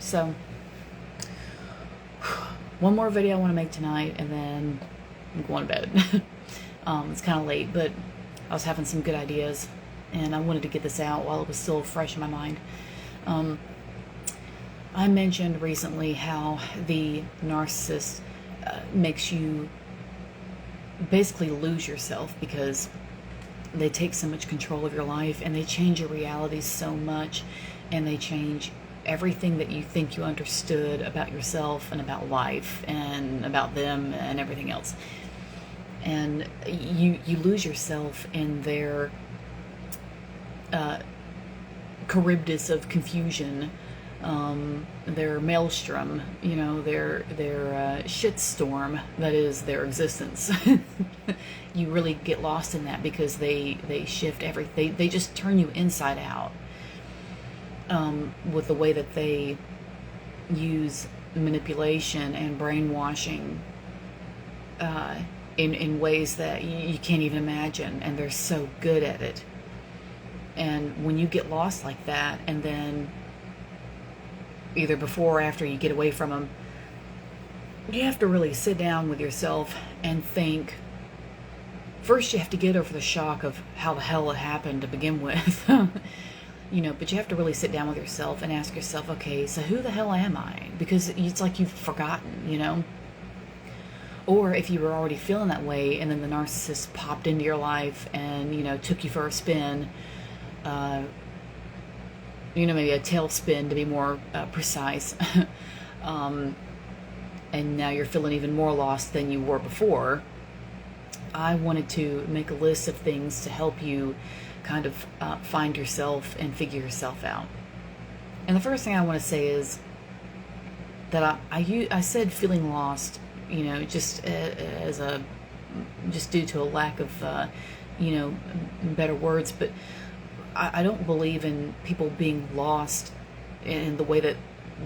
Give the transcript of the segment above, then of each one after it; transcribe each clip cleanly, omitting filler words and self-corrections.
So, one more video I want to make tonight, and then I'm going to bed. It's kind of late, but I was having some good ideas, and I wanted to get this out while it was still fresh in my mind. I mentioned recently how the narcissist makes you basically lose yourself, because they take so much control of your life, and they change your reality so much, and they change everything that you think you understood about yourself and about life and about them and everything else. And you lose yourself in their Charybdis of confusion, their maelstrom, their shitstorm that is their existence. You really get lost in that, because they shift everything. They just turn you inside out, with the way that they use manipulation and brainwashing in ways that you can't even imagine, and they're so good at it. And when you get lost like that, and then either before or after you get away from them, you have to really sit down with yourself and think. First, you have to get over the shock of how the hell it happened to begin with. But you have to really sit down with yourself and ask yourself, okay, so who the hell am I? Because it's like you've forgotten, Or if you were already feeling that way, and then the narcissist popped into your life and, took you for a spin, maybe a tailspin to be more precise, and now you're feeling even more lost than you were before. I wanted to make a list of things to help you kind of find yourself and figure yourself out. And the first thing I want to say is that I said feeling lost, just due to a lack of better words, but I don't believe in people being lost in the way that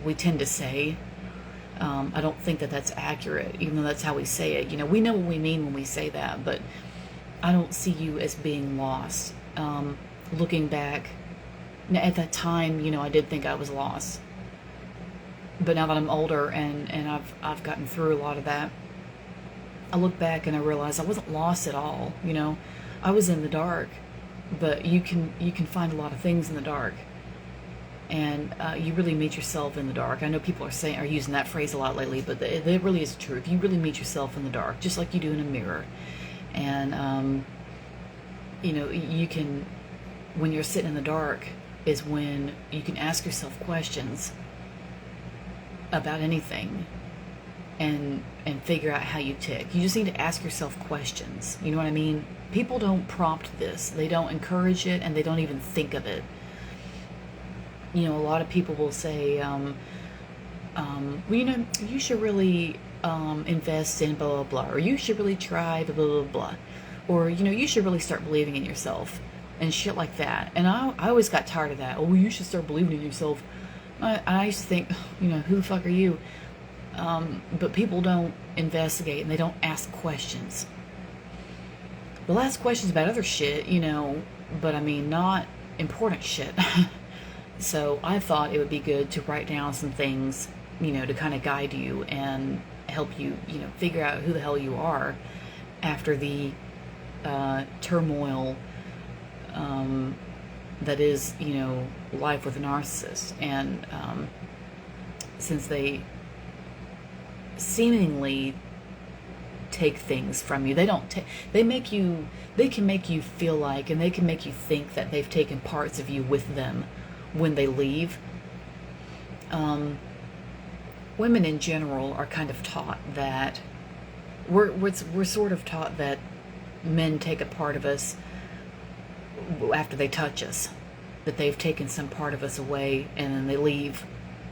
we tend to say. I don't think that that's accurate, even though that's how we say it. We know what we mean when we say that, but I don't see you as being lost. Looking back, at that time, I did think I was lost. But now that I'm older and I've gotten through a lot of that, I look back and I realize I wasn't lost at all. I was in the dark, but you can find a lot of things in the dark. And you really meet yourself in the dark. I know people are using that phrase a lot lately, but it really is true. You really meet yourself in the dark, just like you do in a mirror. And you can, when you're sitting in the dark, is when you can ask yourself questions about anything, and figure out how you tick. You just need to ask yourself questions. You know what I mean? People don't prompt this. They don't encourage it, and they don't even think of it. A lot of people will say, you should really invest in blah, blah, blah, or you should really try blah, blah, blah, or, you should really start believing in yourself, and shit like that. And I always got tired of that. Oh, you should start believing in yourself. I used to think, who the fuck are you? But people don't investigate, and they don't ask questions. They'll ask questions about other shit, but not important shit. So I thought it would be good to write down some things, to kind of guide you and help you, figure out who the hell you are after the turmoil that is, life with a narcissist. And since they seemingly take things from you, they can make you feel like, and they can make you think that they've taken parts of you with them when they leave. Women in general are kind of taught that we're sort of taught that men take a part of us after they touch us, that they've taken some part of us away and then they leave,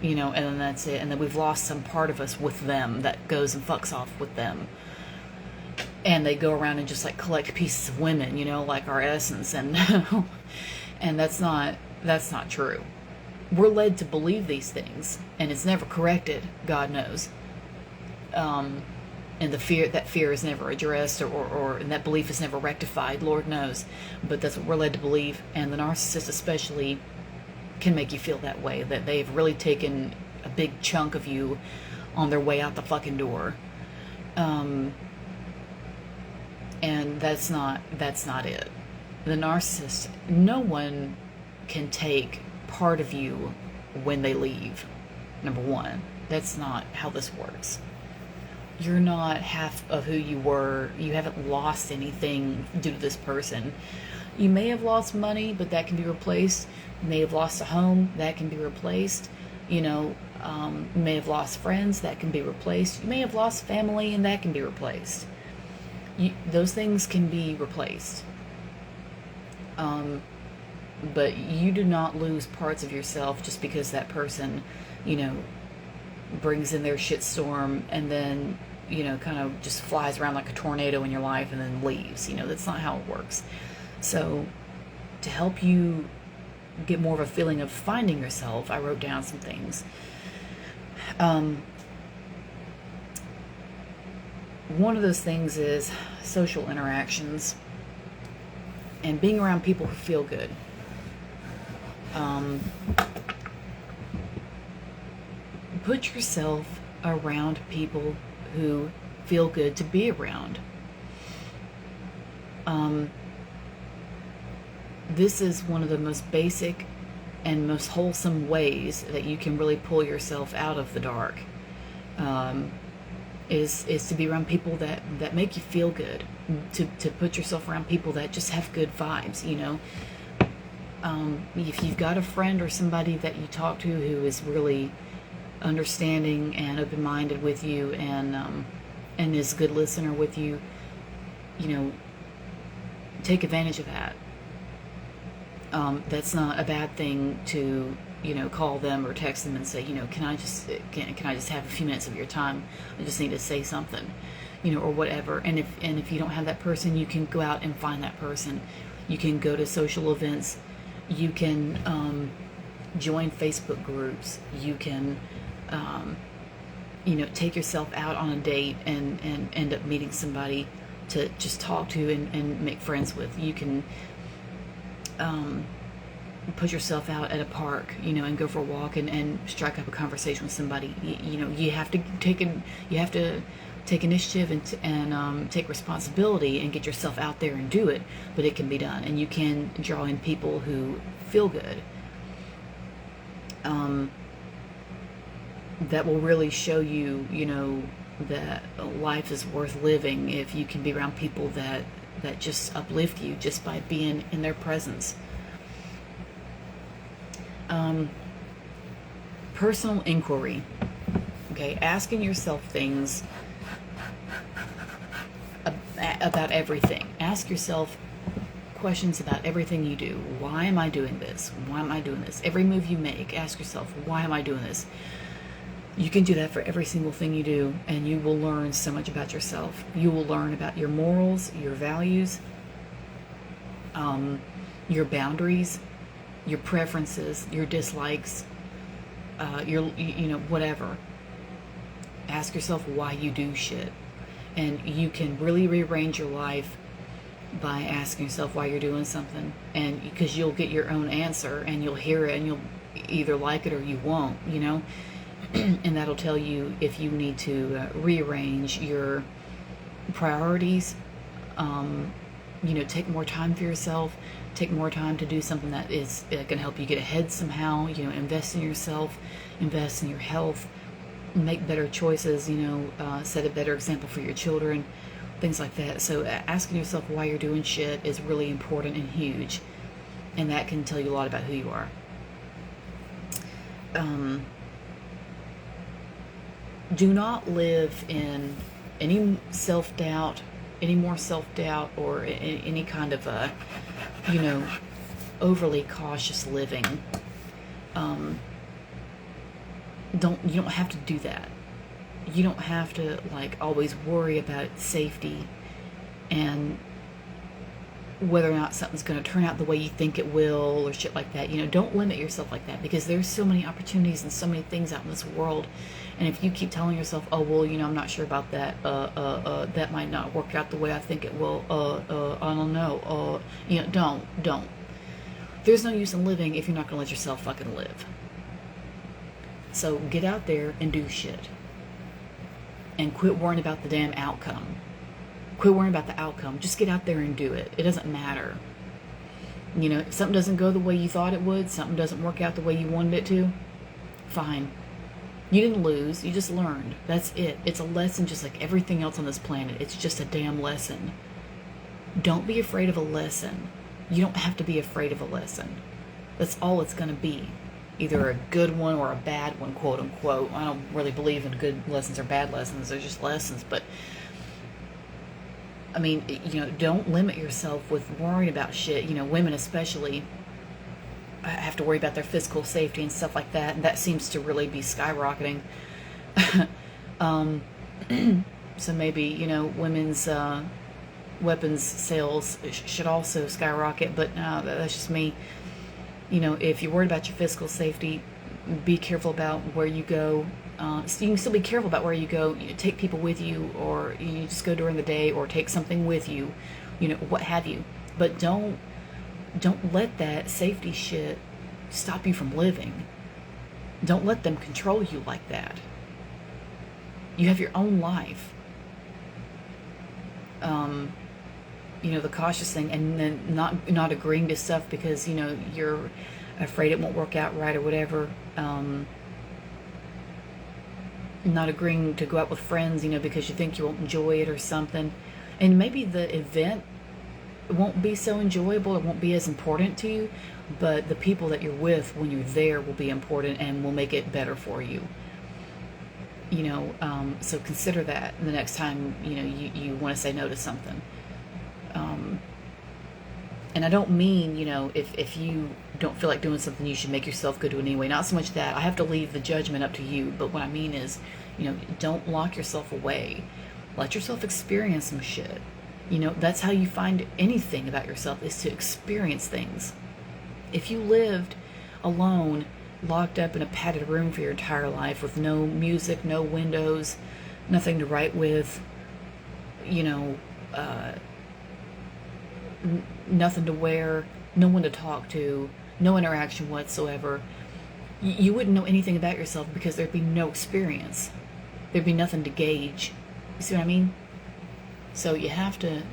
and then that's it, and then we've lost some part of us with them that goes and fucks off with them, and they go around and just like collect pieces of women, like our essence, and and that's not true. We're led to believe these things, and it's never corrected, God knows. And that fear is never addressed, and that belief is never rectified, Lord knows. But that's what we're led to believe, and the narcissist especially can make you feel that way, that they've really taken a big chunk of you on their way out the fucking door. And that's not it. The narcissist, no one can take part of you when they leave. Number one, that's not how this works. You're not half of who you were. You haven't lost anything due to this person. You may have lost money, but that can be replaced. You may have lost a home, that can be replaced. You know, you may have lost friends, that can be replaced. You may have lost family, and that can be replaced. Those things can be replaced. But you do not lose parts of yourself just because that person, you know, brings in their shitstorm and then, you know, kind of just flies around like a tornado in your life and then leaves. You know, that's not how it works. So to help you get more of a feeling of finding yourself, I wrote down some things. One of those things is social interactions and being around people who feel good. Put yourself around people who feel good to be around. This is one of the most basic and most wholesome ways that you can really pull yourself out of the dark. Is to be around people that make you feel good, to put yourself around people that just have good vibes, you know. If you've got a friend or somebody that you talk to who is really understanding and open-minded with you and is a good listener with you, you know, take advantage of that. That's not a bad thing to, you know, call them or text them and say, you know, can I just have a few minutes of your time? I just need to say something, you know, or whatever. And if you don't have that person, you can go out and find that person. You can go to social events. You can join Facebook groups. You can, you know, take yourself out on a date and end up meeting somebody to just talk to and make friends with. You can put yourself out at a park, you know, and go for a walk and strike up a conversation with somebody. You know, you have to take initiative and take responsibility and get yourself out there and do it. But it can be done, and you can draw in people who feel good. That will really show you, you know, that life is worth living if you can be around people that just uplift you just by being in their presence. Personal inquiry. Okay, asking yourself things about everything. Ask yourself questions about everything you do. Why am I doing this? Why am I doing this? Every move you make, ask yourself, why am I doing this? You can do that for every single thing you do, and you will learn so much about yourself. You will learn about your morals, your values, your boundaries, your preferences, your dislikes, you know, whatever. Ask yourself why you do shit. And you can really rearrange your life by asking yourself why you're doing something. And because you'll get your own answer, and you'll hear it, and you'll either like it or you won't, you know. And that'll tell you if you need to rearrange your priorities, you know, take more time for yourself, take more time to do something that is going to help you get ahead somehow, you know, invest in yourself, invest in your health, make better choices, you know, set a better example for your children, things like that. So asking yourself why you're doing shit is really important and huge, and that can tell you a lot about who you are. Do not live in any more self-doubt or any kind of you know, overly cautious living. You don't have to do that. You don't have to like always worry about safety and whether or not something's going to turn out the way you think it will or shit like that. You know, don't limit yourself like that, because there's so many opportunities and so many things out in this world. And if you keep telling yourself, oh, well, you know, I'm not sure about that, that might not work out the way I think it will, I don't know, you know, don't. There's no use in living if you're not going to let yourself fucking live. So get out there and do shit. And quit worrying about the damn outcome. Quit worrying about the outcome. Just get out there and do it. It doesn't matter. You know, if something doesn't go the way you thought it would, something doesn't work out the way you wanted it to, fine. You didn't lose. You just learned. That's it. It's a lesson just like everything else on this planet. It's just a damn lesson. Don't be afraid of a lesson. You don't have to be afraid of a lesson. That's all it's going to be. Either a good one or a bad one, quote unquote. I don't really believe in good lessons or bad lessons. They're just lessons. But, I mean, you know, don't limit yourself with worrying about shit. You know, women especially have to worry about their physical safety and stuff like that. And that seems to really be skyrocketing. So maybe, you know, women's weapons sales should also skyrocket. But that's just me. You know, if you're worried about your physical safety, be careful about where you go. So you can still be careful about where you go. You take people with you, or you just go during the day, or take something with you, you know, what have you. But don't let that safety shit stop you from living. Don't let them control you like that. You have your own life. You know, the cautious thing, and then not agreeing to stuff because, you know, you're afraid it won't work out right or whatever. Not agreeing to go out with friends, you know, because you think you won't enjoy it or something. And maybe the event won't be so enjoyable, it won't be as important to you, but the people that you're with when you're there will be important and will make it better for you. You know, so consider that the next time, you know, you want to say no to something. And I don't mean, you know, if you don't feel like doing something, you should make yourself go do it anyway. Not so much that. I have to leave the judgment up to you. But what I mean is, you know, don't lock yourself away. Let yourself experience some shit. You know, that's how you find anything about yourself, is to experience things. If you lived alone, locked up in a padded room for your entire life with no music, no windows, nothing to write with, you know, nothing to wear, no one to talk to, no interaction whatsoever, you wouldn't know anything about yourself because there'd be no experience. There'd be nothing to gauge. You see what I mean? So you have to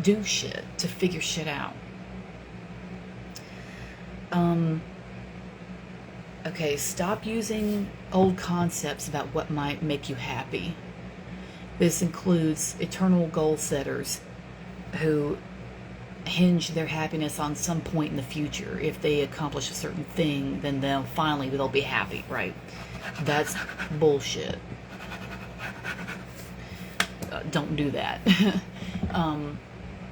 do shit to figure shit out. Okay, stop using old concepts about what might make you happy. This includes eternal goal setters who hinge their happiness on some point in the future. If they accomplish a certain thing, then they'll be happy, right? That's bullshit. Don't do that.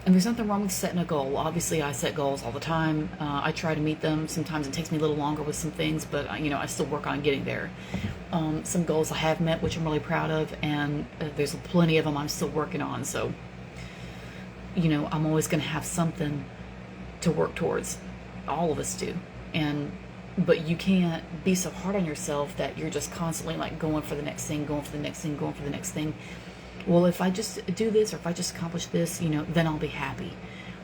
And there's nothing wrong with setting a goal. Obviously, I set goals all the time. I try to meet them. Sometimes it takes me a little longer with some things, but you know, I still work on getting there. Some goals I have met, which I'm really proud of, and there's plenty of them I'm still working on. So, you know, I'm always going to have something to work towards. All of us do. But you can't be so hard on yourself that you're just constantly like going for the next thing, going for the next thing, going for the next thing. Well, if I just do this, or if I just accomplish this, you know, then I'll be happy.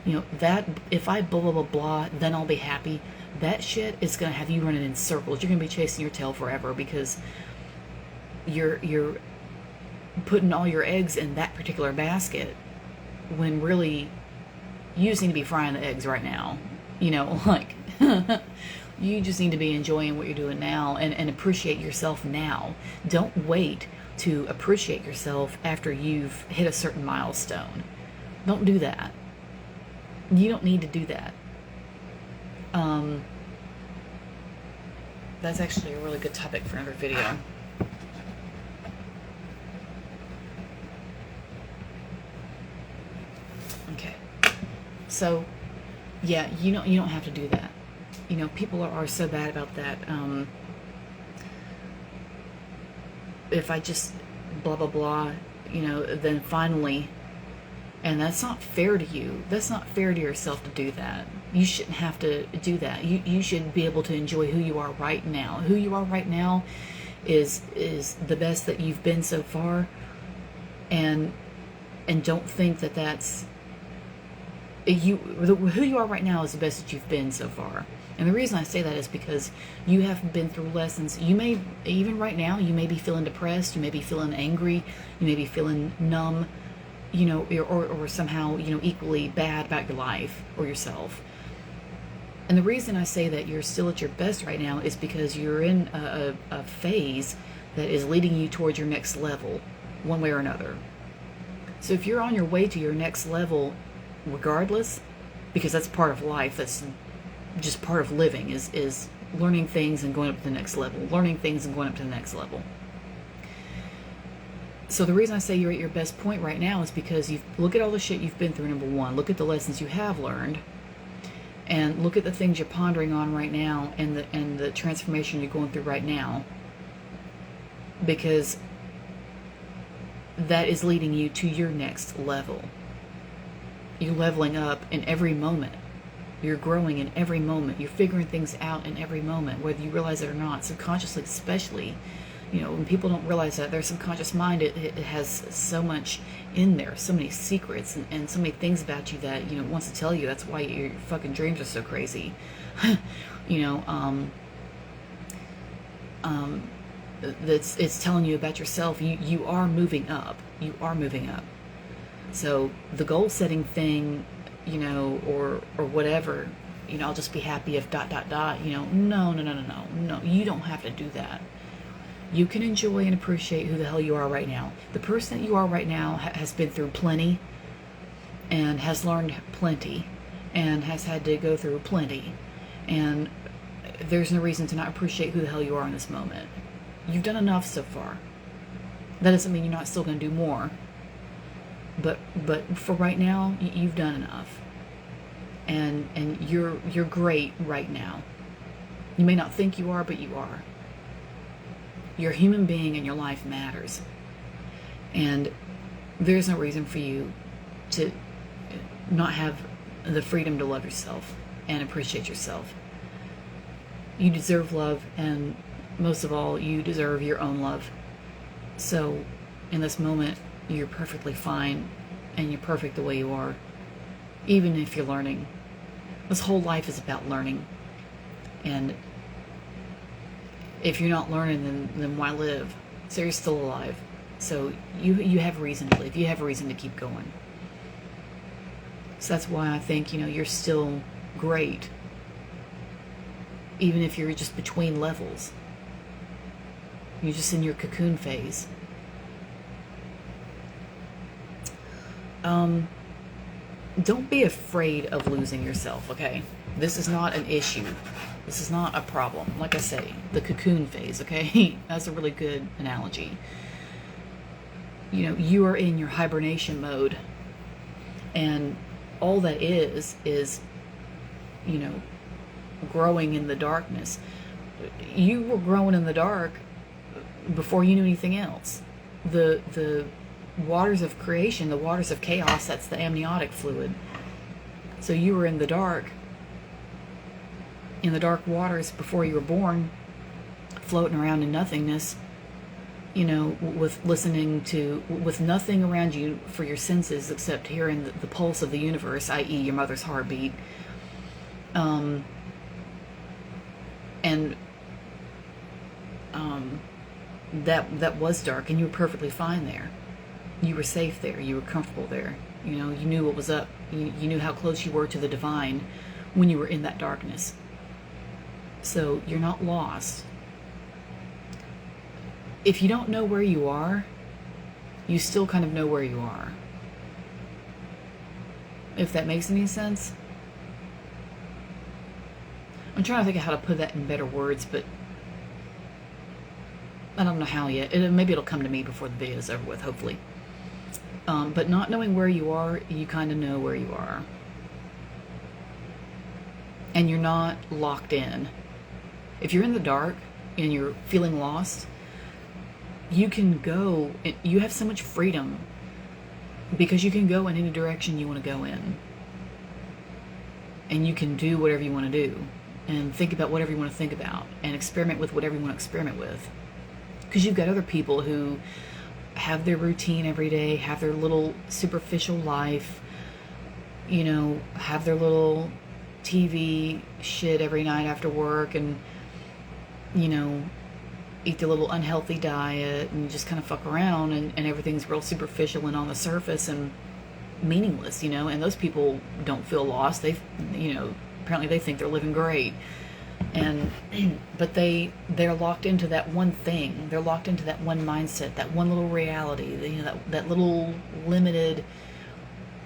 You know, that if I blah, blah, blah, blah, then I'll be happy. That shit is going to have you running in circles. You're going to be chasing your tail forever because you're putting all your eggs in that particular basket when really you just need to be frying the eggs right now. You know, like you just need to be enjoying what you're doing now and appreciate yourself now. Don't wait to appreciate yourself after you've hit a certain milestone. Don't do that. You don't need to do that. That's actually a really good topic for another video. Okay. So, yeah, you don't have to do that. You know, people are so bad about that. If I just blah, blah, blah, you know, then finally, and that's not fair to you. That's not fair to yourself to do that. You shouldn't have to do that. You should be able to enjoy who you are right now. Who you are right now is the best that you've been so far, and don't think that who you are right now is the best that you've been so far. And the reason I say that is because you have been through lessons. You may, even right now, you may be feeling depressed, you may be feeling angry, you may be feeling numb, or somehow, equally bad about your life or yourself. And the reason I say that you're still at your best right now is because you're in a phase that is leading you towards your next level, one way or another. So if you're on your way to your next level, regardless, because that's part of life, that's just part of living, is learning things and going up to the next level, learning things and going up to the next level. So the reason I say you're at your best point right now is because you look at all the shit you've been through, number one, look at the lessons you have learned, and look at the things you're pondering on right now, and the transformation you're going through right now, because that is leading you to your next level. You're leveling up in every moment. You're growing in every moment. You're figuring things out in every moment, whether you realize it or not, subconsciously especially. When people don't realize that, their subconscious mind, it has so much in there, so many secrets and so many things about you that, it wants to tell you. That's why your fucking dreams are so crazy. It's telling you about yourself. You are moving up. You are moving up. So the goal setting thing, or whatever, I'll just be happy if ... No, you don't have to do that. You can enjoy and appreciate who the hell you are right now. The person that you are right now has been through plenty, and has learned plenty, and has had to go through plenty, and there's no reason to not appreciate who the hell you are in this moment. You've done enough so far. That doesn't mean you're not still going to do more, but for right now, you've done enough, and you're great right now. You may not think you are, but you are. You're a human being, and your life matters. And there's no reason for you to not have the freedom to love yourself and appreciate yourself. You deserve love, and most of all, you deserve your own love. So in this moment, you're perfectly fine, and you're perfect the way you are, even if you're learning. This whole life is about learning. And if you're not learning, then why live? So you're still alive. So you have a reason to live. You have a reason to keep going. So that's why I think, you're still great. Even if you're just between levels. You're just in your cocoon phase. Don't be afraid of losing yourself, okay? This is not an issue. This is not a problem. Like I say, the cocoon phase, okay? That's a really good analogy. You are in your hibernation mode, and all that is, growing in the darkness. You were growing in the dark before you knew anything else. The waters of creation, the waters of chaos, that's the amniotic fluid. So you were in the dark waters before you were born, floating around in nothingness, with nothing around you for your senses except hearing the pulse of the universe, i.e. your mother's heartbeat. That was dark, and you were perfectly fine there. You were safe there. You were comfortable there. You knew what was up. You knew how close you were to the divine when you were in that darkness. So you're not lost. If you don't know where you are, you still kind of know where you are. If that makes any sense. I'm trying to think of how to put that in better words, but I don't know how yet. Maybe it'll come to me before the video is over with, hopefully. But not knowing where you are, you kind of know where you are. And you're not locked in. If you're in the dark and you're feeling lost, you can go, you have so much freedom because you can go in any direction you want to go in. And you can do whatever you want to do and think about whatever you want to think about and experiment with whatever you want to experiment with. Because you've got other people who have their routine every day, have their little superficial life, have their little TV shit every night after work, and eat the little unhealthy diet, and just kind of fuck around, and everything's real superficial and on the surface and meaningless, and those people don't feel lost. They, apparently they think they're living great. And but they're locked into that one thing. They're locked into that one mindset, that one little reality, that little limited,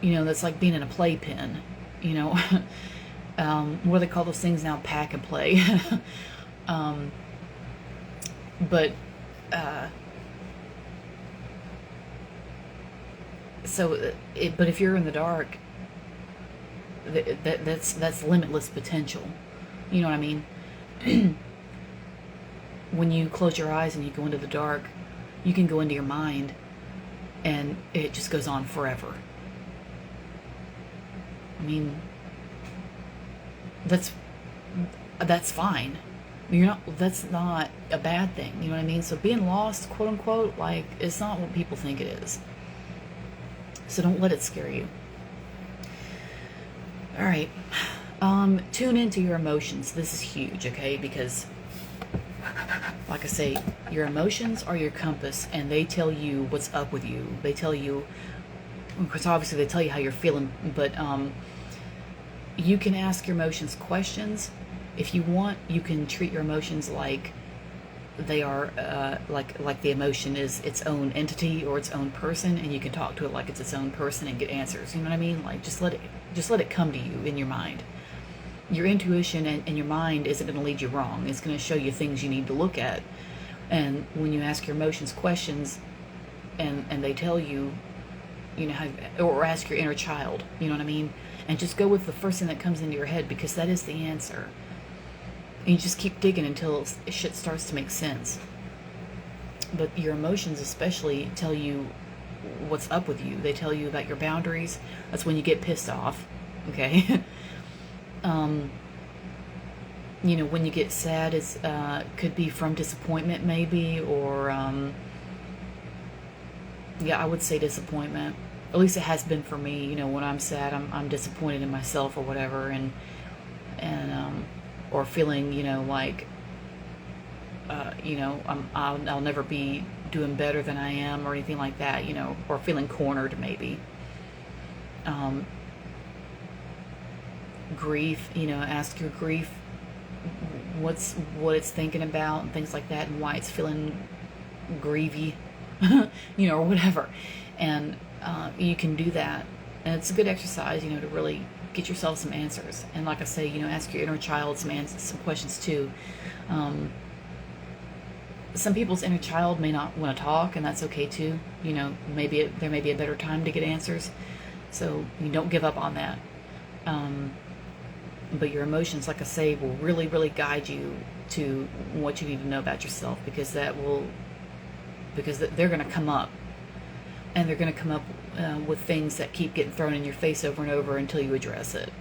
that's like being in a playpen, what do they call those things now? Pack and play. But but if you're in the dark, that's limitless potential. You know what I mean? When you close your eyes and you go into the dark, you can go into your mind, and it just goes on forever. I mean, that's fine. That's not a bad thing. You know what I mean? So being lost, quote unquote, like, it's not what people think it is. So don't let it scare you. All right. Tune into your emotions. This is huge, okay? Because, like I say, your emotions are your compass, and they tell you what's up with you. They tell you, because obviously they tell you how you're feeling, but you can ask your emotions questions. If you want, you can treat your emotions like they are, like the emotion is its own entity or its own person, and you can talk to it like it's its own person and get answers. You know what I mean? Like, just let it come to you in your mind. Your intuition and your mind isn't going to lead you wrong. It's going to show you things you need to look at. And when you ask your emotions questions, and they tell you, how, or ask your inner child, you know what I mean? And just go with the first thing that comes into your head, because that is the answer. And you just keep digging until shit starts to make sense. But your emotions especially tell you what's up with you. They tell you about your boundaries. That's when you get pissed off, okay? When you get sad, it's could be from disappointment maybe, or I would say disappointment. At least it has been for me. When I'm sad, I'm disappointed in myself or whatever, and or feeling, like, I'll never be doing better than I am, or anything like that, or feeling cornered maybe. Grief, ask your grief what it's thinking about and things like that, and why it's feeling grievy, or whatever. And you can do that, and it's a good exercise, to really get yourself some answers. And like I say, ask your inner child some questions too. Some people's inner child may not want to talk, and that's okay too. Maybe there may be a better time to get answers, so you don't give up on that. But your emotions, like I say, will really, really guide you to what you need to know about yourself, because they're going to come up, and they're going to come up with things that keep getting thrown in your face over and over until you address it.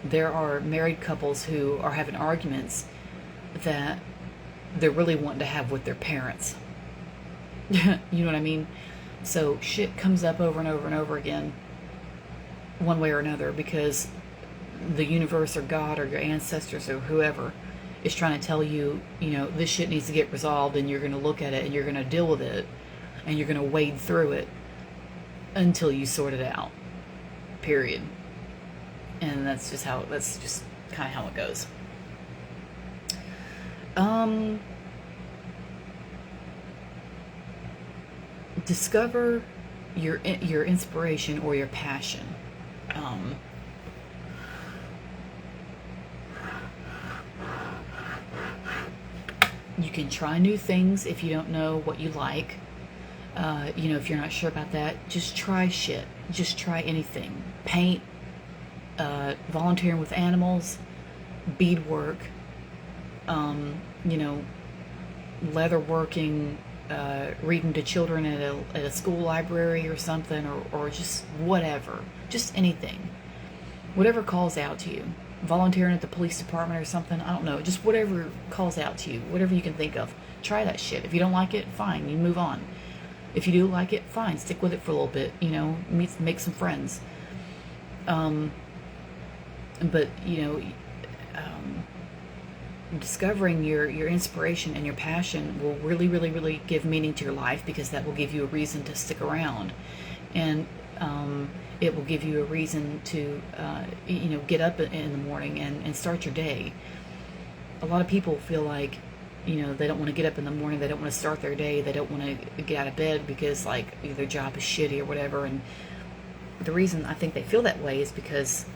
There are married couples who are having arguments that they're really wanting to have with their parents. You know what I mean? So shit comes up over and over and over again, one way or another, because the universe or God or your ancestors or whoever is trying to tell you, this shit needs to get resolved, and you're going to look at it and you're going to deal with it, and you're going to wade through it until you sort it out. Period. And that's just kind of how it goes. Discover your inspiration or your passion. You can try new things if you don't know what you like. If you're not sure about that, just try shit. Just try anything. Paint, volunteering with animals, beadwork, leather working, reading to children at a school library or something, or just whatever. Just anything. Whatever calls out to you. Volunteering at the police department or something. I don't know. Just whatever calls out to you. Whatever you can think of. Try that shit. If you don't like it, fine. You move on. If you do like it, fine. Stick with it for a little bit. Make some friends. But, discovering your inspiration and your passion will really, really, really give meaning to your life, because that will give you a reason to stick around. And it will give you a reason to, get up in the morning and start your day. A lot of people feel like, they don't want to get up in the morning, they don't want to start their day, they don't want to get out of bed because, like, their job is shitty or whatever. And the reason I think they feel that way is because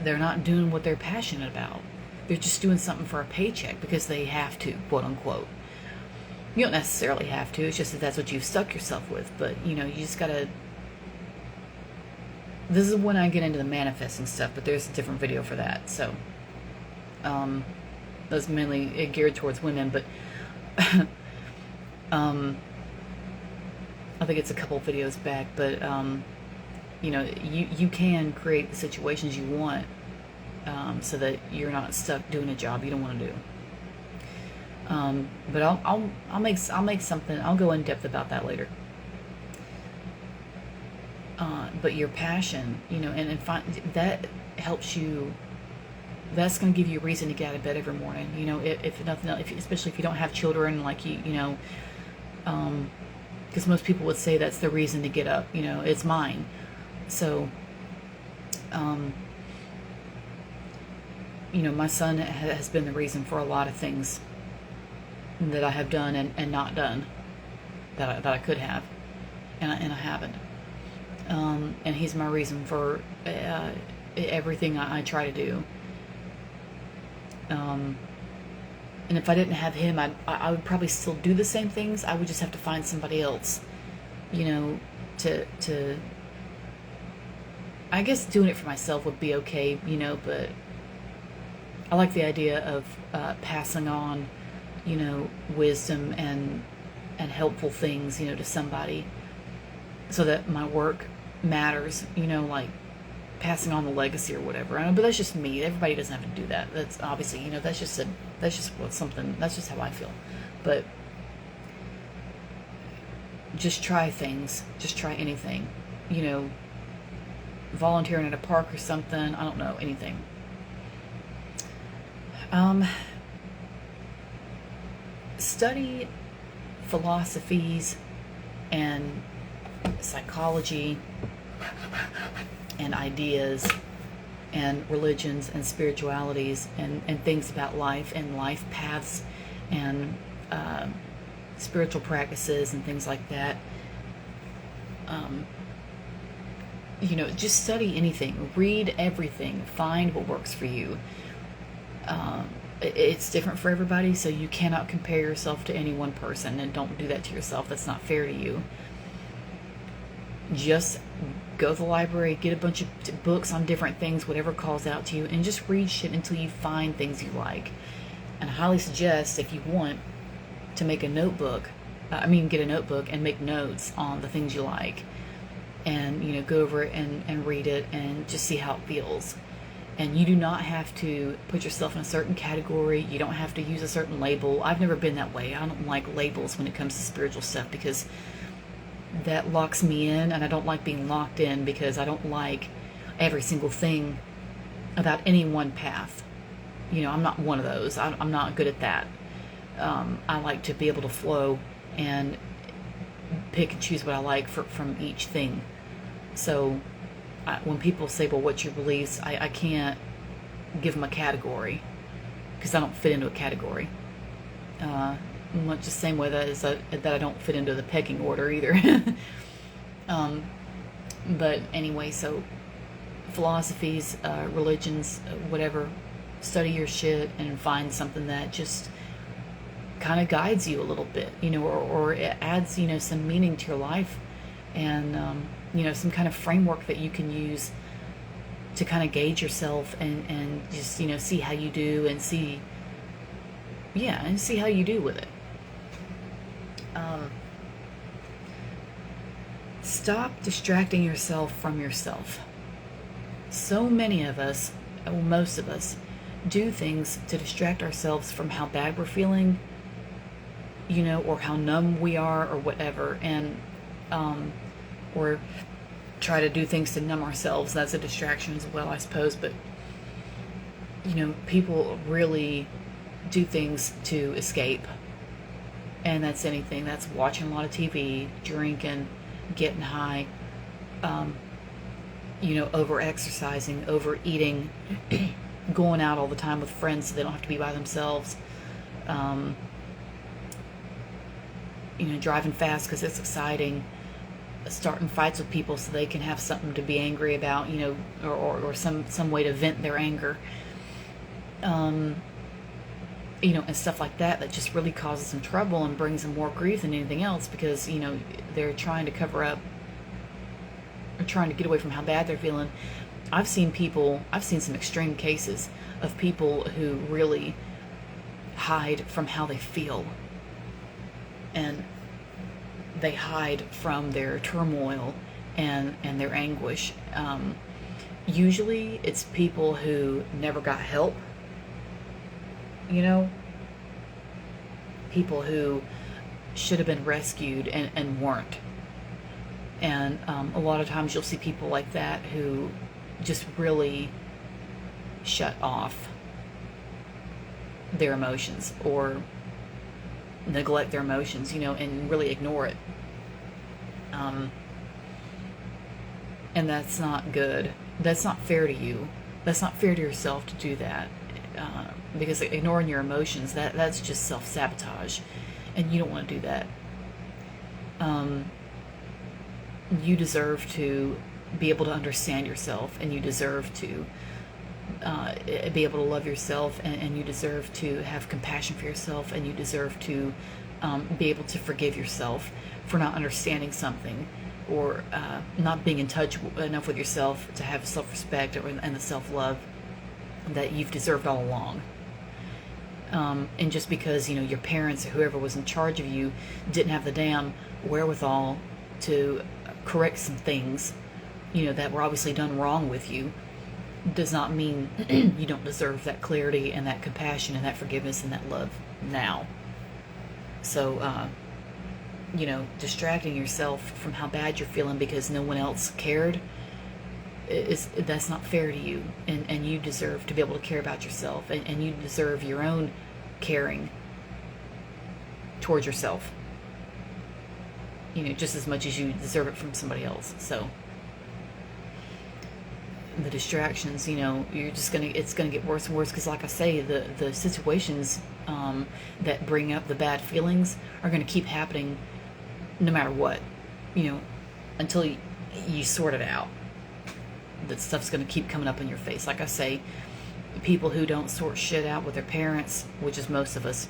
they're not doing what they're passionate about. They're just doing something for a paycheck because they have to, quote unquote. You don't necessarily have to, it's just that that's what you've stuck yourself with. But, you just gotta... This is when I get into the manifesting stuff, but there's a different video for that. So, that's mainly geared towards women, but I think it's a couple videos back, but you can create the situations you want, so that you're not stuck doing a job you don't want to do. But I'll make something. I'll go in depth about that later. But your passion, and find that helps you. That's going to give you a reason to get out of bed every morning. If nothing else, especially if you don't have children, like because most people would say that's the reason to get up. It's mine. So, my son has been the reason for a lot of things that I have done and not done that I could have, and I haven't. And he's my reason for everything I try to do. And if I didn't have him, I would probably still do the same things. I would just have to find somebody else, to I guess doing it for myself would be okay, but I like the idea of passing on, wisdom and helpful things, to somebody, so that my work matters, like passing on the legacy or whatever. But that's just me. Everybody doesn't have to do that. That's obviously, that's just how I feel. But just try things. Just try anything. Volunteering at a park or something. I don't know, anything. Study philosophies and psychology and ideas and religions and spiritualities and things about life and life paths and spiritual practices and things like that. Just study anything, read everything, find what works for you. It's different for everybody, so you cannot compare yourself to any one person, and don't do that to yourself. That's not fair to you. Just go to the library, get a bunch of books on different things, whatever calls out to you, and just read shit until you find things you like. And I highly suggest, if you want, to make a notebook, get a notebook and make notes on the things you like, and go over it and read it and just see how it feels. And you do not have to put yourself in a certain category. You don't have to use a certain label. I've never been that way. I don't like labels when it comes to spiritual stuff, because that locks me in, and I don't like being locked in, because I don't like every single thing about any one path. I'm not one of those. I'm not good at that. I like to be able to flow and pick and choose what I like from each thing. So when people say, well, what's your beliefs, I can't give them a category, because I don't fit into a category. Much the same way that I don't fit into the pecking order either. But anyway, so philosophies, religions, whatever, study your shit and find something that just kind of guides you a little bit, or it adds, some meaning to your life, and some kind of framework that you can use to kind of gauge yourself and just see how you do, and see how you do with it. Stop distracting yourself from yourself. So many of us, well, most of us, do things to distract ourselves from how bad we're feeling, or how numb we are, or whatever, and or try to do things to numb ourselves. That's a distraction as well, I suppose. But people really do things to escape. And that's anything. That's watching a lot of TV, drinking, getting high, over exercising, overeating, going out all the time with friends so they don't have to be by themselves. Driving fast because it's exciting, starting fights with people so they can have something to be angry about, or some way to vent their anger, and stuff like that just really causes them trouble and brings them more grief than anything else, because, they're trying to cover up or trying to get away from how bad they're feeling. I've seen some extreme cases of people who really hide from how they feel, and they hide from their turmoil and their anguish. Usually it's people who never got help, people who should have been rescued and weren't. And a lot of times you'll see people like that who just really shut off their emotions, or neglect their emotions, and really ignore it. And that's not good. That's not fair to you. That's not fair to yourself to do that. Because ignoring your emotions, that's just self-sabotage, and you don't want to do that. You deserve to be able to understand yourself, and you deserve to be able to love yourself, and you deserve to have compassion for yourself, and you deserve to be able to forgive yourself for not understanding something, or not being in touch enough with yourself to have self-respect and the self-love that you've deserved all along. And just because your parents or whoever was in charge of you didn't have the damn wherewithal to correct some things that were obviously done wrong with you, does not mean you don't deserve that clarity and that compassion and that forgiveness and that love now. So distracting yourself from how bad you're feeling because no one else cared, that's not fair to you, and you deserve to be able to care about yourself, and you deserve your own caring towards yourself, just as much as you deserve it from somebody else. So the distractions, it's gonna get worse and worse, because like I say, the situations that bring up the bad feelings are gonna keep happening no matter what, until you sort it out. That stuff's going to keep coming up in your face. Like I say, people who don't sort shit out with their parents, which is most of us,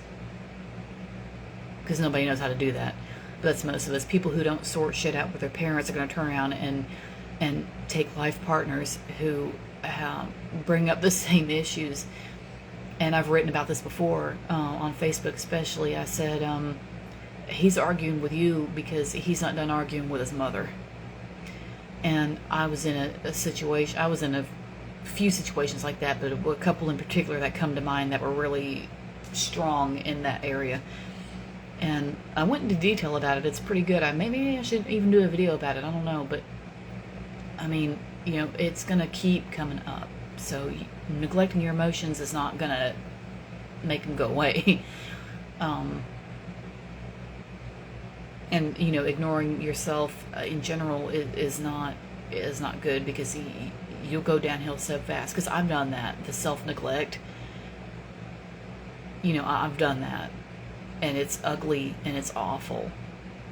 because nobody knows how to do that, but that's most of us. People who don't sort shit out with their parents are going to turn around and take life partners who bring up the same issues. And I've written about this before on Facebook especially. I said, he's arguing with you because he's not done arguing with his mother. And I was in a situation, I was in a few situations like that, but a couple in particular that come to mind that were really strong in that area. And I went into detail about it. It's pretty good. Maybe I should even do a video about it. I don't know. But, I mean, it's going to keep coming up. So neglecting your emotions is not going to make them go away. And ignoring yourself in general is not good, because you'll go downhill so fast. Because I've done that, the self-neglect. I've done that, and it's ugly and it's awful,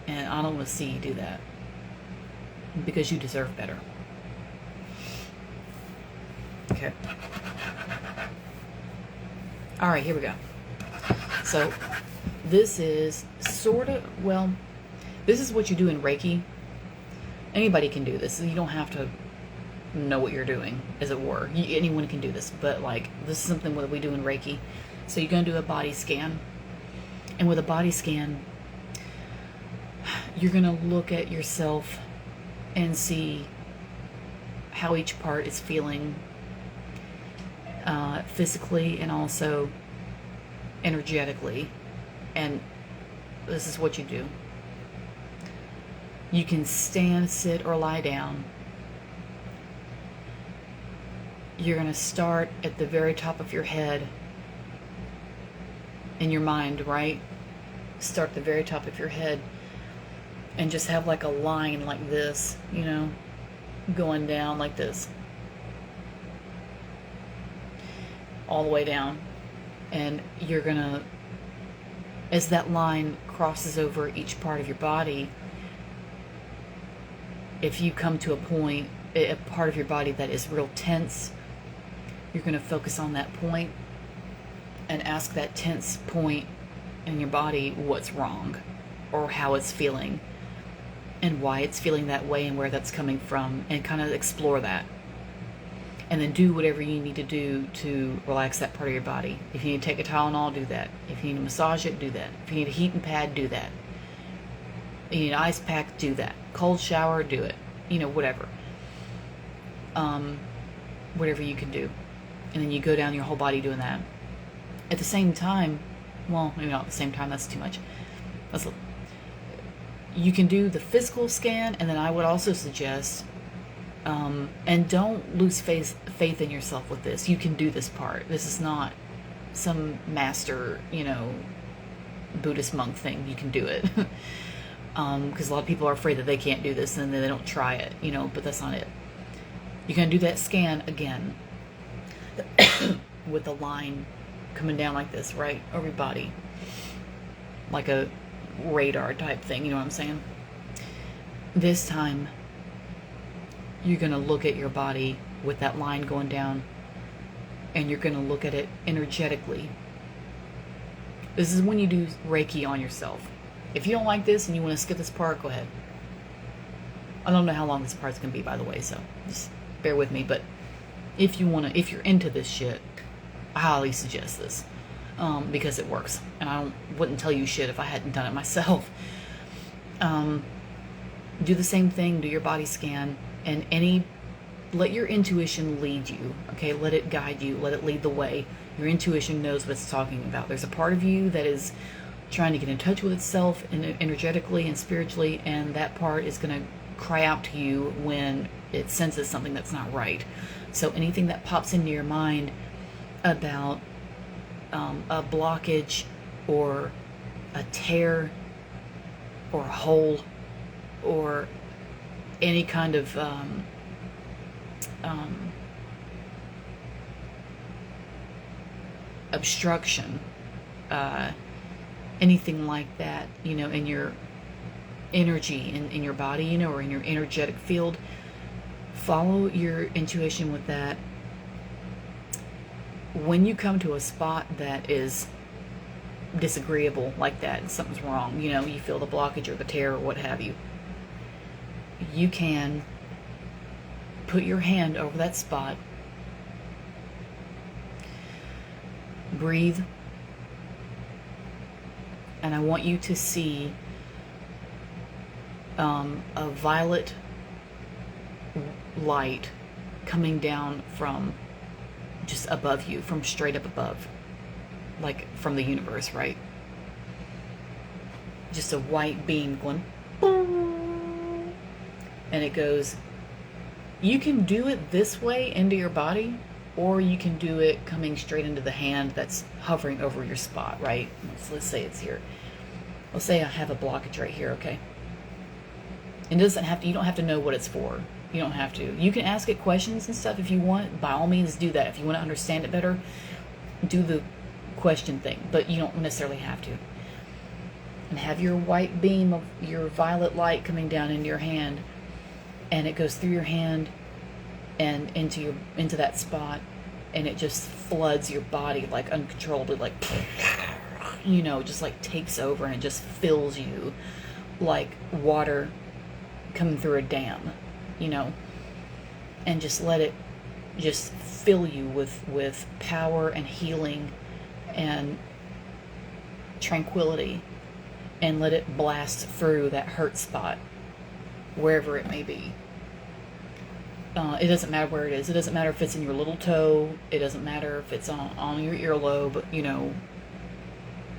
and I don't want to see you do that, because you deserve better. Okay. All right, here we go. So this is this is what you do in Reiki. Anybody can do this. You don't have to know what you're doing, as it were. Anyone can do this, but this is something that we do in Reiki. So you're going to do a body scan. And with a body scan, you're going to look at yourself and see how each part is feeling physically and also energetically. And this is what you do. You can stand, sit, or lie down. you're going to start at the very top of your head in your mind, right? Start at the very top of your head and just have like a line like this, you know, going down like this, all the way down. And you're going to, as that line crosses over each part of your body, if you come to a point, a part of your body that is real tense, you're going to focus on that point and ask that tense point in your body what's wrong or how it's feeling and why it's feeling that way and where that's coming from, and kind of explore that. And then do whatever you need to do to relax that part of your body. If you need to take a Tylenol, do that. If you need to massage it, do that. If you need a heating pad, do that. You need an ice pack, do that. Cold shower, do it. You know, whatever. Whatever you can do. And then you go down your whole body doing that. At the same time, well, maybe not at the same time, that's too much. You can do the physical scan, and then I would also suggest, and don't lose faith in yourself with this. You can do this part. This is not some master, you know, Buddhist monk thing. You can do it. Because a lot of people are afraid that they can't do this, and then they don't try it, you know, but that's not it. You're going to do that scan again with a line coming down like this, right, over your body. Like a radar type thing, you know what I'm saying? This time, you're going to look at your body with that line going down, and you're going to look at it energetically. This is when you do Reiki on yourself. If you don't like this and you want to skip this part, go ahead. I don't know how long this part's going to be, by the way, so just bear with me. But if you're into this shit, I highly suggest this, because it works. And I wouldn't tell you shit if I hadn't done it myself. Do the same thing, do your body scan, and let your intuition lead you, okay? Let it guide you, let it lead the way. Your intuition knows what it's talking about. There's a part of you that is trying to get in touch with itself energetically and spiritually, and that part is going to cry out to you when it senses something that's not right. So anything that pops into your mind about a blockage or a tear or a hole or any kind of obstruction, anything like that, you know, in your energy, in your body, you know, or in your energetic field, follow your intuition with that. When you come to a spot that is disagreeable like that, and something's wrong, you know, you feel the blockage or the tear or what have you, you can put your hand over that spot, breathe, and I want you to see a violet light coming down from just above you, from straight up above, like from the universe, right? Just a white beam going boom, and it goes. You can do it this way into your body, or you can do it coming straight into the hand that's hovering over your spot, right? Let's say it's here. Let's say I have a blockage right here, okay? It doesn't have to, you don't have to know what it's for. You don't have to. You can ask it questions and stuff if you want. By all means, do that. If you want to understand it better, do the question thing. But you don't necessarily have to. And have your white beam of your violet light coming down into your hand, and it goes through your hand and into that spot, and it just floods your body like uncontrollably, like, you know, just like takes over, and it just fills you like water coming through a dam, you know, and just let it just fill you with power and healing and tranquility, and let it blast through that hurt spot, wherever it may be. It doesn't matter where it is. It doesn't matter if it's in your little toe. It doesn't matter if it's on your earlobe, you know,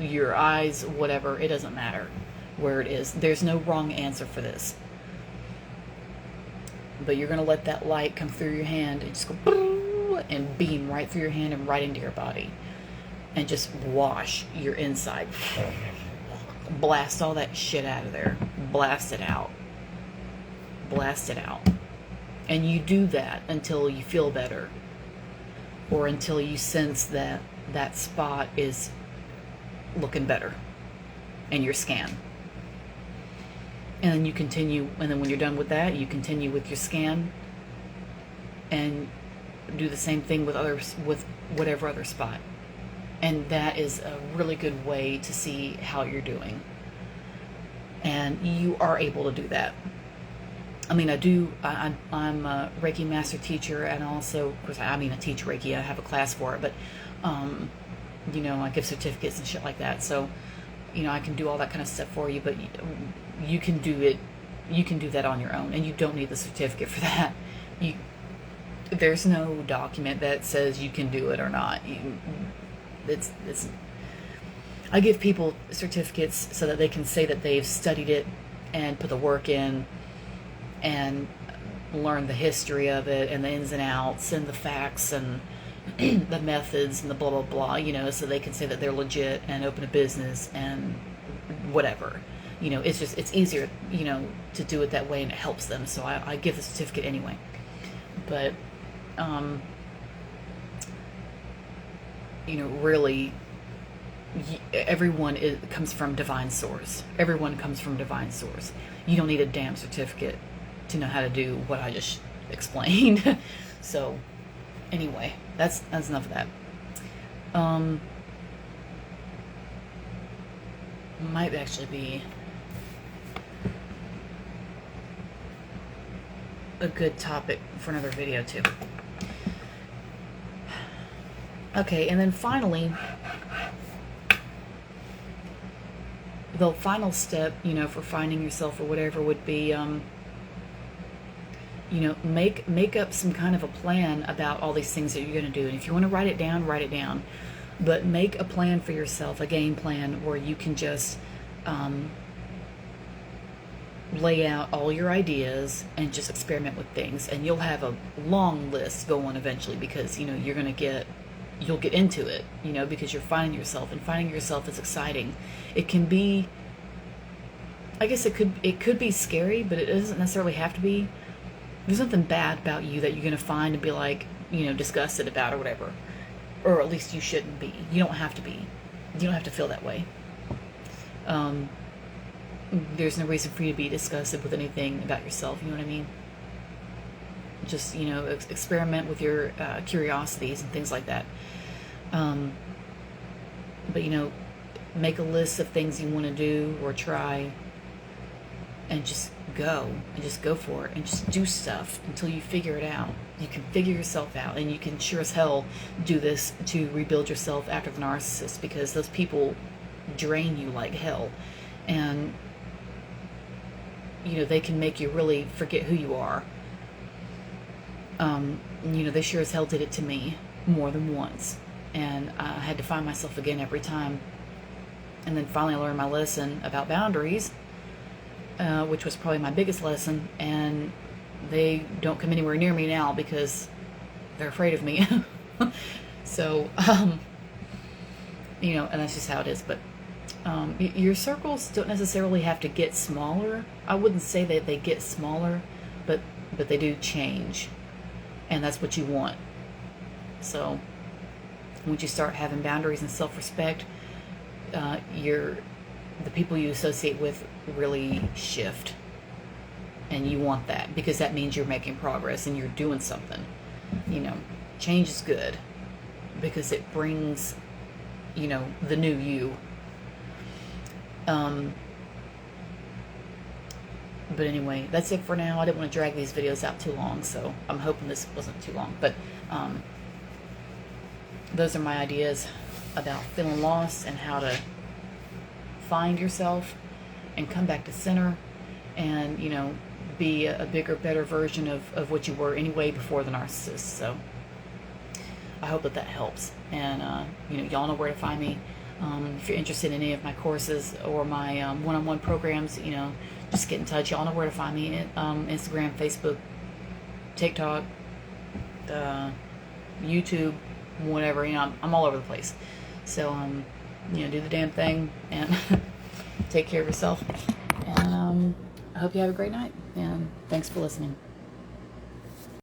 your eyes, whatever. It doesn't matter where it is. There's no wrong answer for this. But you're going to let that light come through your hand and just go, and beam right through your hand and right into your body, and just wash your inside. Blast all that shit out of there. Blast it out. Blast it out. And you do that until you feel better, or until you sense that that spot is looking better in your scan. And then you continue, and then when you're done with that, you continue with your scan and do the same thing with others, with whatever other spot. And that is a really good way to see how you're doing. And you are able to do that. I mean, I'm a Reiki master teacher, and also, of course, I teach Reiki. I have a class for it, but, I give certificates and shit like that. So, I can do all that kind of stuff for you, but you can do it. You can do that on your own, and you don't need the certificate for that. There's no document that says you can do it or not. I give people certificates so that they can say that they've studied it and put the work in and learn the history of it and the ins and outs and the facts and the methods and the blah blah blah, so they can say that they're legit and open a business and whatever. It's easier, to do it that way, and it helps them. So I give the certificate anyway. But really, everyone comes from divine source. Everyone comes from divine source. You don't need a damn certificate to know how to do what I just explained. So anyway, that's enough of that. Might actually be a good topic for another video too. Okay, and then finally, the final step, for finding yourself or whatever would be, make up some kind of a plan about all these things that you're going to do. And if you want to write it down, write it down. But make a plan for yourself, a game plan, where you can just lay out all your ideas and just experiment with things. And you'll have a long list going eventually, because, you'll get into it, because you're finding yourself, and finding yourself is exciting. It can be, I guess it could be scary, but it doesn't necessarily have to be. There's nothing bad about you that you're going to find and be like, disgusted about or whatever. Or at least you shouldn't be. You don't have to be. You don't have to feel that way. There's no reason for you to be disgusted with anything about yourself, you know what I mean? Just, experiment with your curiosities and things like that. But, make a list of things you want to do or try, and just go. And just go for it. And just do stuff until you figure it out. You can figure yourself out. And you can sure as hell do this to rebuild yourself after the narcissist, because those people drain you like hell. And, they can make you really forget who you are. They sure as hell did it to me more than once. And I had to find myself again every time. And then finally I learned my lesson about boundaries, which was probably my biggest lesson. And they don't come anywhere near me now because they're afraid of me. So, and that's just how it is. But your circles don't necessarily have to get smaller. I wouldn't say that they get smaller, but they do change. And that's what you want. So once you start having boundaries and self-respect, the people you associate with really shift. And you want that, because that means you're making progress and you're doing something. Change is good, because it brings, the new you. But anyway, that's it for now. I didn't want to drag these videos out too long, so I'm hoping this wasn't too long. But those are my ideas about feeling lost and how to find yourself and come back to center and, be a bigger, better version of what you were anyway before the narcissist. So I hope that helps. And, y'all know where to find me. If you're interested in any of my courses or my one-on-one programs, just get in touch. Y'all know where to find me. Instagram, Facebook, TikTok, YouTube, whatever. I'm all over the place. So, do the damn thing and take care of yourself. And I hope you have a great night. And thanks for listening.